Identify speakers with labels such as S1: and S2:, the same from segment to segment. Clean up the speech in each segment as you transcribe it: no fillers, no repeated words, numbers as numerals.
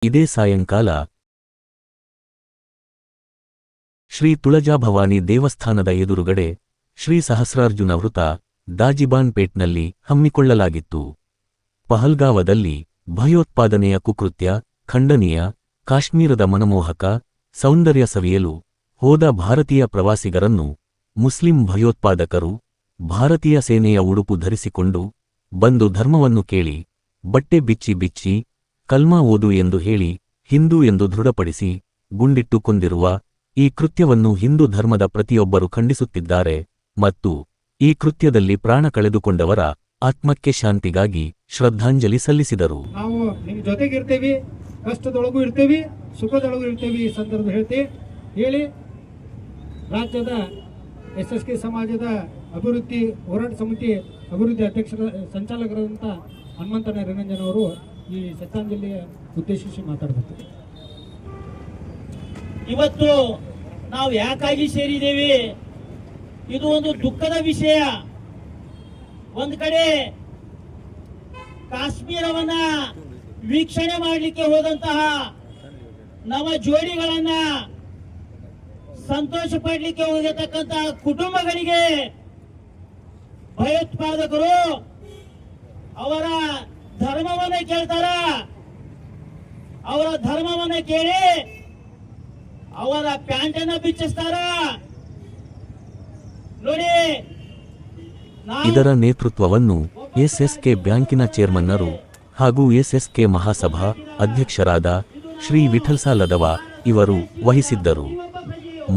S1: ಇದೇ ಸಾಯಂಕಾಲ ಶ್ರೀ ತುಳಜಾಭವಾನಿ ದೇವಸ್ಥಾನದ ಎದುರುಗಡೆ ಶ್ರೀ ಸಹಸ್ರಾರ್ಜುನ ವೃತ ದಾಜಿಬಾನ್ ಪೇಟ್ನಲ್ಲಿ ಹಮ್ಮಿಕೊಳ್ಳಲಾಗಿತ್ತು. ಪಹಲ್ಗಾವದಲ್ಲಿ ಭಯೋತ್ಪಾದನೆಯ ಕುಕೃತ್ಯ ಖಂಡನೀಯ. ಕಾಶ್ಮೀರದ ಮನಮೋಹಕ ಸೌಂದರ್ಯ ಸವಿಯಲು ಹೋದ ಭಾರತೀಯ ಪ್ರವಾಸಿಗರನ್ನು ಮುಸ್ಲಿಂ ಭಯೋತ್ಪಾದಕರು ಭಾರತೀಯ ಸೇನೆಯ ಉಡುಪು ಧರಿಸಿಕೊಂಡು ಬಂದು ಧರ್ಮವನ್ನು ಕೇಳಿ ಬಟ್ಟೆ ಬಿಚ್ಚಿ ಬಿಚ್ಚಿ ಕಲ್ಮಾ ಓದು ಎಂದು ಹೇಳಿ ಹಿಂದೂ ಎಂದು ದೃಢಪಡಿಸಿ ಗುಂಡಿಟ್ಟು ಕೊಂದಿರುವ ಈ ಕೃತ್ಯವನ್ನು ಹಿಂದೂ ಧರ್ಮದ ಪ್ರತಿಯೊಬ್ಬರು ಖಂಡಿಸುತ್ತಿದ್ದಾರೆ ಮತ್ತು ಈ ಕೃತ್ಯದಲ್ಲಿ ಪ್ರಾಣ ಕಳೆದುಕೊಂಡವರ ಆತ್ಮಕ್ಕೆ ಶಾಂತಿಗಾಗಿ ಶ್ರದ್ಧಾಂಜಲಿ ಸಲ್ಲಿಸಿದರು.
S2: ನಾವು ನಿಮ್ಮ ಜೊತೆಗಿರ್ತೀವಿ, ಕಷ್ಟದೊಳಗೂ ಇರ್ತೀವಿ, ಸುಖದೊಳಗೂ ಇರ್ತೀವಿ ಈ ಸಂದರ್ಭ ಹೇಳಿ ರಾಜ್ಯದ SSK ಸಮಾಜದ ಅಭಿವೃದ್ಧಿ ಹೋರಾಟ ಸಮಿತಿ ಅಭಿವೃದ್ಧಿ ಅಧ್ಯಕ್ಷರ ಸಂಚಾಲಕರಾದಂಥ ಹನುಮಂತನ ನಿರಂಜನ್ ಅವರು ಈ ಶ್ರದ್ಧಾಂಜಲಿಯ ಉದ್ದೇಶಿಸಿ ಮಾತಾಡಬೇಕು.
S3: ಇವತ್ತು ನಾವು ಯಾಕಾಗಿ ಸೇರಿದ್ದೇವೆ, ಇದು ಒಂದು ದುಃಖದ ವಿಷಯ. ಒಂದು ಕಡೆ ಕಾಶ್ಮೀರವನ್ನ ವೀಕ್ಷಣೆ ಮಾಡಲಿಕ್ಕೆ ಹೋದಂತಹ ನವ ಜೋಡಿಗಳನ್ನ ಸಂತೋಷ ಪಡಲಿಕ್ಕೆ ಹೋಗಿರತಕ್ಕಂತಹ ಕುಟುಂಬಗಳಿಗೆ ಭಯೋತ್ಪಾದಕರು ಅವರ ಧರ್ಮವನ್ನ ಕೇಳ್ತಾರ. ಅವರ ಧರ್ಮವನ್ನ ಕೇಳಿ ಅವರ ಪ್ಯಾಂಟನ್ನ ಬಿಚ್ಚಿಸ್ತಾರ. ನೋಡಿ,
S1: ಇದರ ನೇತೃತ್ವವನ್ನು SSK ಬ್ಯಾಂಕಿನ ಚೇರ್ಮನ್ನರು ಹಾಗೂ SSK ಮಹಾಸಭಾ ಅಧ್ಯಕ್ಷರಾದ ಶ್ರೀ ವಿಠಲ್ಸ ಲದವ ಇವರು ವಹಿಸಿದ್ದರು.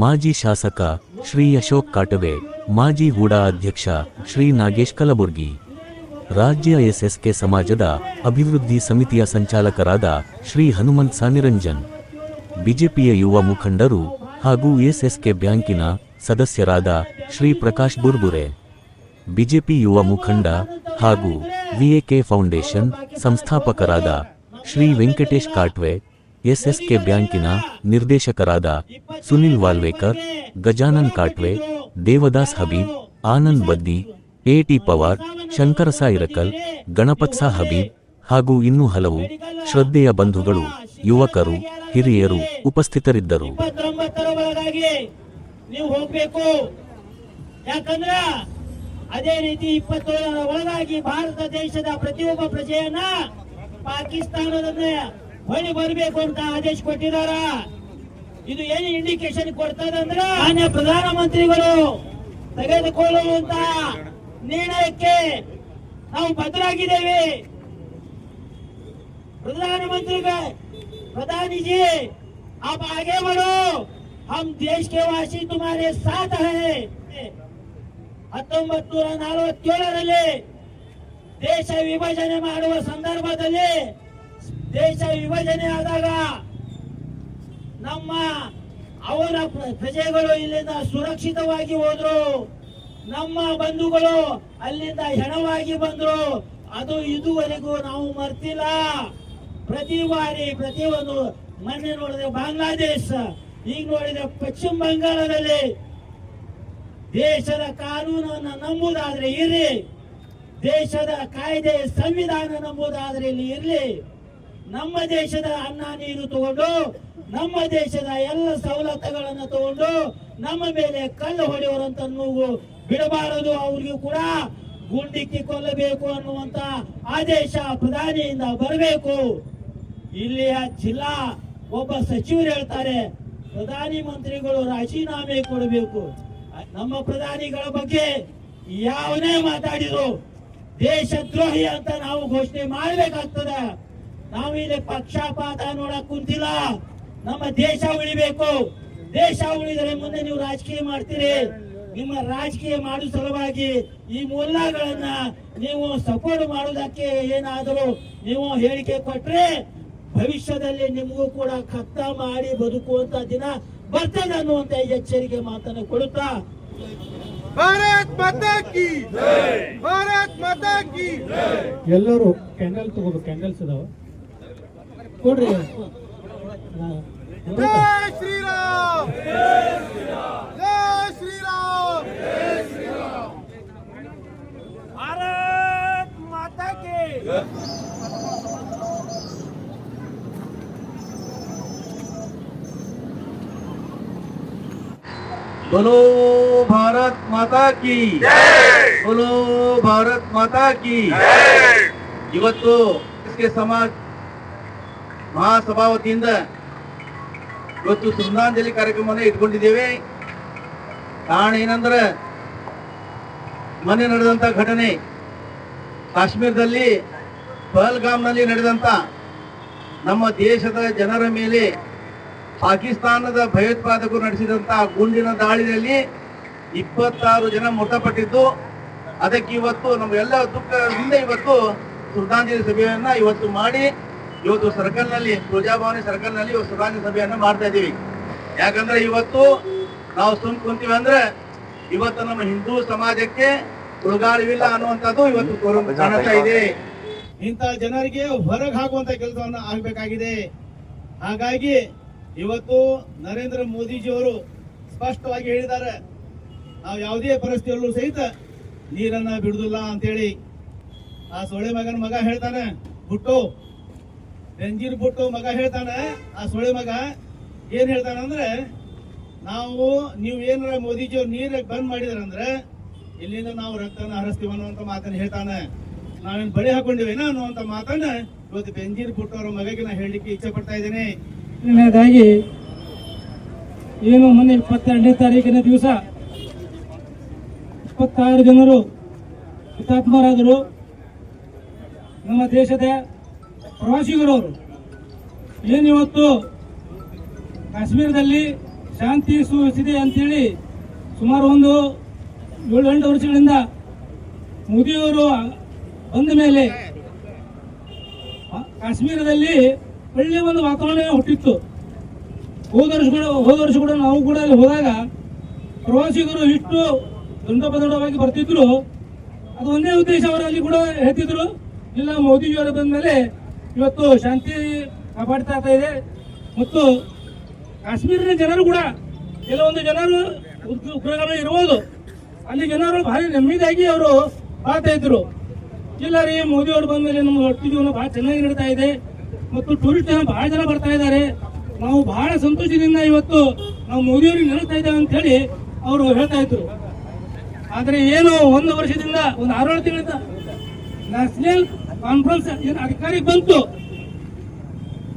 S1: ಮಾಜಿ ಶಾಸಕ ಶ್ರೀ ಅಶೋಕ್ ಕಾಟವೆ, ಮಾಜಿ ಹೂಡಾ ಅಧ್ಯಕ್ಷ ಶ್ರೀ ನಾಗೇಶ್ ಕಲಬುರ್ಗಿ, ರಾಜ್ಯ SSK ಸಮಾಜದ ಅಭಿವೃದ್ಧಿ ಸಮಿತಿಯ ಸಂಚಾಲಕರಾದ ಶ್ರೀ ಹನುಮಂತ್ ನಿರಂಜನ್, ಬಿಜೆಪಿಯ ಯುವ ಮುಖಂಡರು ಹಾಗೂ SSK ಬ್ಯಾಂಕಿನ ಸದಸ್ಯರಾದ ಶ್ರೀ ಪ್ರಕಾಶ್ ಬುರ್ಬುರೆ, ಬಿಜೆಪಿ ಯುವ ಮುಖಂಡ ಹಾಗೂ VAK ಫೌಂಡೇಶನ್ ಸಂಸ್ಥಾಪಕರಾದ ಶ್ರೀ ವೆಂಕಟೇಶ್ ಕಾಟ್ವೆ, SSK ಬ್ಯಾಂಕಿನ ನಿರ್ದೇಶಕರಾದ ಸುನಿಲ್ ವಾಲ್ವೇಕರ್, ಗಜಾನನ್ ಕಾಟ್ವೆ, ದೇವದಾಸ್ ಹಬೀಬ್, ಆನಂದ್ ಬದ್ದಿ, AT ಪವಾರ್, ಶಂಕರಸಾ ಇರಕಲ್, ಗಣಪತ್ಸಾ ಹಬೀಬ್ ಹಾಗೂ ಇನ್ನೂ ಹಲವು ಶ್ರದ್ಧೆಯ ಬಂಧುಗಳು, ಯುವಕರು, ಹಿರಿಯರು ಉಪಸ್ಥಿತರಿದ್ದರು.
S3: ನೀವು ಹೋಗ್ಬೇಕು, ಯಾಕಂದ್ರ ಅದೇ ರೀತಿ 27ರ ಒಳಗಾಗಿ ಭಾರತ ದೇಶದ ಪ್ರತಿಯೊಬ್ಬ ಪ್ರಜೆಯನ್ನ ಪಾಕಿಸ್ತಾನದ ಹೊಳಿ ಬರಬೇಕು ಅಂತ ಆದೇಶ ಕೊಟ್ಟಿದಾರ. ಇದು ಏನು ಇಂಡಿಕೇಶನ್ ಕೊಡ್ತದೆ ಅಂದ್ರೆ ಮಾನ್ಯ ಪ್ರಧಾನಮಂತ್ರಿಗಳು ತೆಗೆದುಕೊಳ್ಳುವಂತ ನಿರ್ಣಯಕ್ಕೆ ನಾವು ಬದ್ಧರಾಗಿದ್ದೇವೆ. प्रधानी जी आप आगे बढ़ो, हम देश के वासी तुम्हारे साथ हैं. 1947ರಲ್ಲಿ ದೇಶ ವಿಭಜನೆ ಮಾಡುವ ಸಂದರ್ಭದಲ್ಲಿ ದೇಶ ವಿಭಜನೆ ಆದಾಗ ನಮ್ಮ ಅವರ ಪ್ರಜೆಗಳು ಇಲ್ಲಿಂದ ಸುರಕ್ಷಿತವಾಗಿ ಹೋದ್ರು, ನಮ್ಮ ಬಂಧುಗಳು ಅಲ್ಲಿಂದ ಹೆಣವಾಗಿ ಬಂದ್ರು. ಅದು ಇದುವರೆಗೂ ನಾವು ಮರ್ತಿಲ್ಲ. ಪ್ರತಿ ಬಾರಿ ಪ್ರತಿಯೊಂದು ಮೊನ್ನೆ ನೋಡಿದ್ರೆ ಬಾಂಗ್ಲಾದೇಶ, ಈಗ ನೋಡಿದ್ರೆ ಪಶ್ಚಿಮ ಬಂಗಾಳದಲ್ಲಿ ದೇಶದ ಕಾನೂನನ್ನು ನಂಬುದಾದ್ರೆ ಇರ್ಲಿ, ದೇಶದ ಕಾಯ್ದೆ ಸಂವಿಧಾನ ನಂಬುದಾದ್ರೆ ಇಲ್ಲಿ ಇರ್ಲಿ, ನಮ್ಮ ದೇಶದ ಅನ್ನ ನೀರು ತಗೊಂಡು ನಮ್ಮ ದೇಶದ ಎಲ್ಲ ಸವಲತ್ತುಗಳನ್ನು ತಗೊಂಡು ನಮ್ಮ ಮೇಲೆ ಕಲ್ಲು ಹೊಡೆಯುವಂತ ನೋವು ಬಿಡಬಾರದು. ಅವ್ರಿಗೂ ಕೂಡ ಗುಂಡಿಕ್ಕಿ ಕೊಲ್ಲಬೇಕು ಅನ್ನುವಂತ ಆದೇಶ ಪ್ರಧಾನಿಯಿಂದ ಬರಬೇಕು. ಇಲ್ಲಿಯ ಜಿಲ್ಲಾ ಒಬ್ಬ ಸಚಿವರು ಹೇಳ್ತಾರೆ ಪ್ರಧಾನಿ ಮಂತ್ರಿಗಳು ರಾಜೀನಾಮೆ ಕೊಡಬೇಕು. ನಮ್ಮ ಪ್ರಧಾನಿಗಳ ಬಗ್ಗೆ ಯಾವನೇ ಮಾತಾಡಿದ್ರು ದೇಶದ್ರೋಹಿ ಅಂತ ನಾವು ಘೋಷಣೆ ಮಾಡಬೇಕಾಗ್ತದೆ. ನಾವು ಇಲ್ಲಿ ಪಕ್ಷಪಾತ ನೋಡಕ್ ಕುಂತಿಲ್ಲ. ನಮ್ಮ ದೇಶ ಉಳಿಬೇಕು. ದೇಶ ಉಳಿದರೆ ಮುಂದೆ ನೀವು ರಾಜಕೀಯ ಮಾಡ್ತೀರಿ. ನಿಮ್ಮ ರಾಜಕೀಯ ಮಾಡುವ ಸಲುವಾಗಿ ಈ ಮುಲ್ಲಾಗಳನ್ನ ನೀವು ಸಪೋರ್ಟ್ ಮಾಡುವುದಕ್ಕೆ ಏನಾದರೂ ನೀವು ಹೇಳಿಕೆ ಕೊಟ್ರೆ ಭವಿಷ್ಯದಲ್ಲಿ ನಿಮಗೂ ಕೂಡ ಕತ್ತ ಮಾಡಿ ಬದುಕುವಂತ ದಿನ ಬರ್ತದೆ ಅನ್ನುವಂತ ಎಚ್ಚರಿಕೆ ಮಾತನ್ನು ಕೊಡುತ್ತಾ
S4: ಭಾರತ್ ಮಾತಾ ಕಿ ಜೈ, ಭಾರತ್ ಮಾತಾ ಕಿ ಜೈ.
S2: ಎಲ್ಲರೂ ಕ್ಯಾಂಡಲ್ ತಗೋಬೇಕು. ಕ್ಯಾಂಡಲ್ಸ್ ಇದಾವ ಕೊಡ್ರಿ.
S4: ಜೈ ಶ್ರೀರಾಮ್, ಜೈ ಶ್ರೀರಾಮ್, ಜೈ ಶ್ರೀರಾಮ್, ಜೈ ಶ್ರೀರಾಮ್.
S3: ಭಾರತ್ ಮಾತಾ ಕಿ
S4: बोलो भारत माता की बोलो भारत माता की ಇವತ್ತು ಎಸ್ಕೆ ಸಮಾಜ ಮಹಾಸಭಾ ವತಿಯಿಂದ ಇವತ್ತು ಶ್ರದ್ಧಾಂಜಲಿ ಕಾರ್ಯಕ್ರಮವನ್ನು ಇಟ್ಕೊಂಡಿದ್ದೇವೆ. ಕಾರಣ ಏನಂದ್ರೆ ಮೊನ್ನೆ ನಡೆದಂತ ಘಟನೆ ಕಾಶ್ಮೀರದಲ್ಲಿ ಪಹಲ್ಗಾಮ್ನಲ್ಲಿ ನಡೆದಂತ ನಮ್ಮ ದೇಶದ ಜನರ ಮೇಲೆ ಪಾಕಿಸ್ತಾನದ ಭಯೋತ್ಪಾದಕರು ನಡೆಸಿದಂತ ಗುಂಡಿನ ದಾಳಿಯಲ್ಲಿ 26 ಜನ ಮೃತಪಟ್ಟಿದ್ದು. ಅದಕ್ಕೆ ಇವತ್ತು ನಮ್ಮೆಲ್ಲ ದುಃಖದಿಂದ ಇವತ್ತು ಶ್ರದ್ಧಾಂಜಲಿ ಸಭೆಯನ್ನ ಇವತ್ತು ಮಾಡಿ ಇವತ್ತು ಸರ್ಕಲ್ನಲ್ಲಿ ಪ್ರಜಾಭವನ ಸರ್ಕಲ್ನಲ್ಲಿ ಶ್ರದ್ಧಾಂಜಲಿ ಸಭೆಯನ್ನ ಮಾಡ್ತಾ ಇದ್ದೀವಿ. ಯಾಕಂದ್ರೆ ಇವತ್ತು ನಾವು ಸುಮ್ ಕುಂತೀವಿ ಅಂದ್ರೆ ಇವತ್ತು ನಮ್ಮ ಹಿಂದೂ ಸಮಾಜಕ್ಕೆ ಉಳುಗಾಳಿವಿಲ್ಲ ಅನ್ನುವಂಥದ್ದು ಇವತ್ತು ಕಾಣ್ತಾ ಇದೆ.
S3: ಇಂಥ ಜನರಿಗೆ ಹೊರಗೆ ಹಾಕುವಂತ ಕೆಲಸವನ್ನ ಆಗ್ಬೇಕಾಗಿದೆ. ಹಾಗಾಗಿ ಇವತ್ತು ನರೇಂದ್ರ ಮೋದಿಜಿಯವರು ಸ್ಪಷ್ಟವಾಗಿ ಹೇಳಿದ್ದಾರೆ, ನಾವು ಯಾವುದೇ ಪರಿಸ್ಥಿತಿಯಲ್ಲೂ ಸಹಿತ ನೀರನ್ನ ಬಿಡುದಿಲ್ಲ ಅಂತೇಳಿ. ಆ ಸೊಳೆ ಮಗನ ಮಗ ಹೇಳ್ತಾನೆ ಬುಟ್ಟು, ರಂಜೀರ್ ಬುಟ್ಟು ಮಗ ಹೇಳ್ತಾನೆ, ಆ ಸೊಳೆ ಮಗ ಏನ್ ಹೇಳ್ತಾನೆ ಅಂದ್ರೆ, ನೀವು ಏನಾರ ಮೋದಿಜಿಯವ್ರು ನೀರ್ ಬಂದ್ ಮಾಡಿದ್ರಂದ್ರೆ ಇಲ್ಲಿಂದ ನಾವು ರಕ್ತನ ಹರಿಸ್ತೀವಿ ಅನ್ನುವಂತ ಮಾತನ್ನ ಹೇಳ್ತಾನೆ. ನಾವೇನ್ ಬಳಿ ಹಾಕೊಂಡಿವೇನ ಅನ್ನುವಂತ ಮಾತನ್ನ ಇವತ್ತು ಬೆಂಜೀರ್ ಬುಟ್ಟು ಅವರ ಮಗಗೆ ನಾ ಹೇಳಲಿಕ್ಕೆ ಇಚ್ಛೆ ಪಡ್ತಾ ಇದ್ದೇನೆ.
S2: ಎರಡನೇದಾಗಿ ಏನು ಮೊನ್ನೆ 22ನೇ ತಾರೀಕಿನ ದಿವಸ 26 ಜನರು ಹುತಾತ್ಮರಾದರು. ನಮ್ಮ ದೇಶದ ಪ್ರವಾಸಿಗರವರು ಏನಿವತ್ತು ಕಾಶ್ಮೀರದಲ್ಲಿ ಶಾಂತಿ ಸುಸ್ಥಿತಿ ಅಂತೇಳಿ ಸುಮಾರು ಒಂದು 7-8 ವರ್ಷಗಳಿಂದ ಮೋದಿಯವರು ಬಂದ ಮೇಲೆ ಕಾಶ್ಮೀರದಲ್ಲಿ ಒಳ್ಳೆಯ ಒಂದು ವಾತಾವರಣ ಹುಟ್ಟಿತ್ತು. ಹೋದ ವರ್ಷ ಕೂಡ ನಾವು ಕೂಡ ಅಲ್ಲಿ ಹೋದಾಗ ಪ್ರವಾಸಿಗರು ಇಷ್ಟು ದಂಡೋಪದಂಡವಾಗಿ ಬರ್ತಿದ್ರು. ಅದು ಒಂದೇ ಉದ್ದೇಶ ಅವರಲ್ಲಿ ಕೂಡ ಹೇಳ್ತಿದ್ರು, ಇಲ್ಲ ಮೋದಿಜಿಯವರು ಬಂದ ಮೇಲೆ ಇವತ್ತು ಶಾಂತಿ ಕಾಪಾಡ್ತಾ ಇದೆ. ಮತ್ತು ಕಾಶ್ಮೀರದ ಜನರು ಕೂಡ ಕೆಲವೊಂದು ಜನರು ಉಗ್ರಗಾಮಿ ಇರ್ಬೋದು, ಅಲ್ಲಿ ಜನರು ಭಾರಿ ನೆಮ್ಮದಿಯಾಗಿ ಅವರು ಬಾಳ್ತಾ ಇದ್ರು. ಇಲ್ಲ ರೀ, ಮೋದಿಯವರು ಬಂದ ಮೇಲೆ ನಮ್ಮ ಒಟ್ಟು ಜೀವನ ಬಹಳ ಚೆನ್ನಾಗಿ ನಡೀತಾ ಇದೆ ಮತ್ತು ಟೂರಿಸ್ಟ್ ಬಹಳ ಜನ ಬರ್ತಾ ಇದ್ದಾರೆ, ನಾವು ಬಹಳ ಸಂತೋಷದಿಂದ ಇವತ್ತು ನಾವು ಮೋದಿಯವರಿಗೆ ನೆನೆಸ್ತಾ ಇದ್ದೇವೆ ಅಂತ ಹೇಳಿ ಅವರು ಹೇಳ್ತಾ ಇದ್ರು. ಆದ್ರೆ ಏನು ಒಂದು ವರ್ಷದಿಂದ ಒಂದು 6-7 ತಿಂಗಳಿಂದ ನ್ಯಾಷನಲ್ ಕಾನ್ಫರೆನ್ಸ್ ಏನು ಅಧಿಕಾರಿಗೆ ಬಂತು,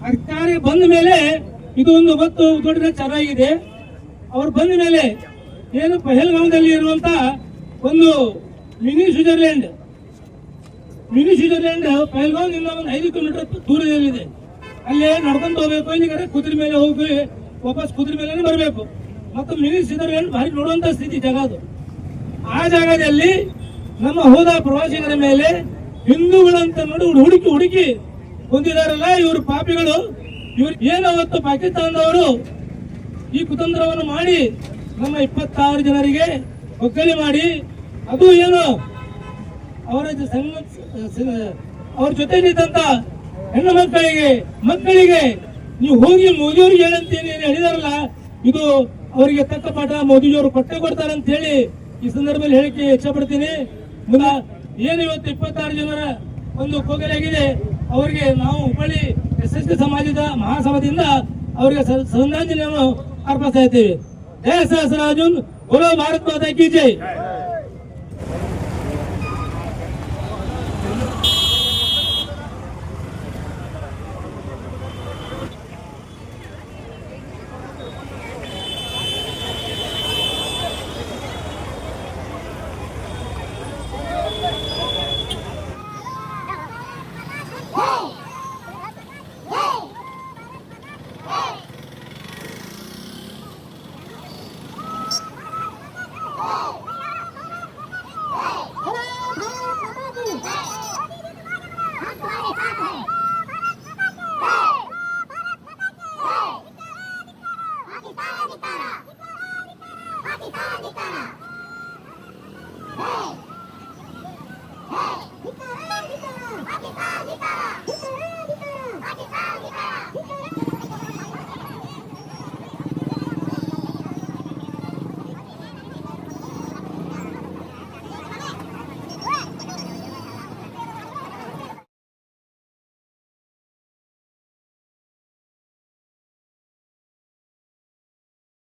S2: ಅಧಿಕಾರಿ ಬಂದ ಮೇಲೆ ಇದು ಒಂದು ಮತ್ತು ದೊಡ್ಡ ಚೆನ್ನಾಗಿದೆ. ಅವ್ರು ಬಂದ ಮೇಲೆ ಏನು ಪಹಲ್ಗಾಂವ್ದಲ್ಲಿ ಇರುವಂತ ಒಂದು ಮಿನಿ ಸ್ವಿಟ್ಜರ್ಲ್ಯಾಂಡ್ ಪಹಲ್ಗಾಂವ್ನಿಂದ ಒಂದು 5 ಕಿಲೋಮೀಟರ್ ದೂರದಲ್ಲಿದೆ. ಅಲ್ಲೇ ನಡ್ಕೊಂಡು ಹೋಗ್ಬೇಕು, ಇಲ್ಲಿ ಕುದುರೆ ಮೇಲೆ ಹೋಗಿ ವಾಪಸ್ ಕುದುರೆ ಮೇಲೆ ಬರಬೇಕು. ಮತ್ತು ಮಿನಿ ಸ್ವಿಟ್ಜರ್ಲ್ಯಾಂಡ್ ಭಾರಿ ನೋಡುವಂತ ಸ್ಥಿತಿ ಜಾಗ ಅದು. ಆ ಜಾಗದಲ್ಲಿ ನಮ್ಮ ಹೋದ ಪ್ರವಾಸಿಗರ ಮೇಲೆ ಹಿಂದೂಗಳಂತ ನೋಡಿ ಹುಡುಕಿ ಹೊಂದಿದಾರಲ್ಲ ಇವರು ಪಾಪಿಗಳು. ಇವ್ರು ಏನು ಅವತ್ತು ಪಾಕಿಸ್ತಾನದವರು ಈ ಕುತಂತ್ರವನ್ನು ಮಾಡಿ ನಮ್ಮ 26 ಜನರಿಗೆ ಒಗ್ಗಲಿ ಮಾಡಿ, ಅದು ಏನು ಅವ್ರ ಜೊತೆಲಿದ್ದಂತ ಹೆಣ್ಣು ಮಕ್ಕಳಿಗೆ ನೀವು ಹೋಗಿ ಮೋದಿಯವ್ರಿಗೆ ಹೇಳಂತೇನೆ ಹೇಳಿದಾರಲ್ಲ, ಇದು ಅವರಿಗೆ ತಕ್ಕ ಪಾಠ ಮೋದಿಜಿಯವರು ಕೊಡ್ತಾರೆ ಅಂತ ಹೇಳಿ ಈ ಸಂದರ್ಭದಲ್ಲಿ ಹೇಳಿಕೆ ಇಚ್ಛೆ ಪಡ್ತೀನಿ. ಏನು ಇವತ್ತು 26 ಜನರ ಒಂದು ಕೊಗಲಾಗಿದೆ, ಅವರಿಗೆ ನಾವು ಹುಬ್ಬಳ್ಳಿ SST ಸಮಾಜದ ಮಹಾಸಭಾದಿಂದ ಅವರಿಗೆ ಶ್ರದ್ಧಾಂಜಲಿಯನ್ನು ಅರ್ಪಿಸ್ತಾ ಇದ್ದೇವೆ. ಜಯ ಸಹಸ್ರಾರ್ಜುನ್, ಬೋಲೋ ಭಾರತ್ ಮಾತಾ ಕಿ ಜೈ.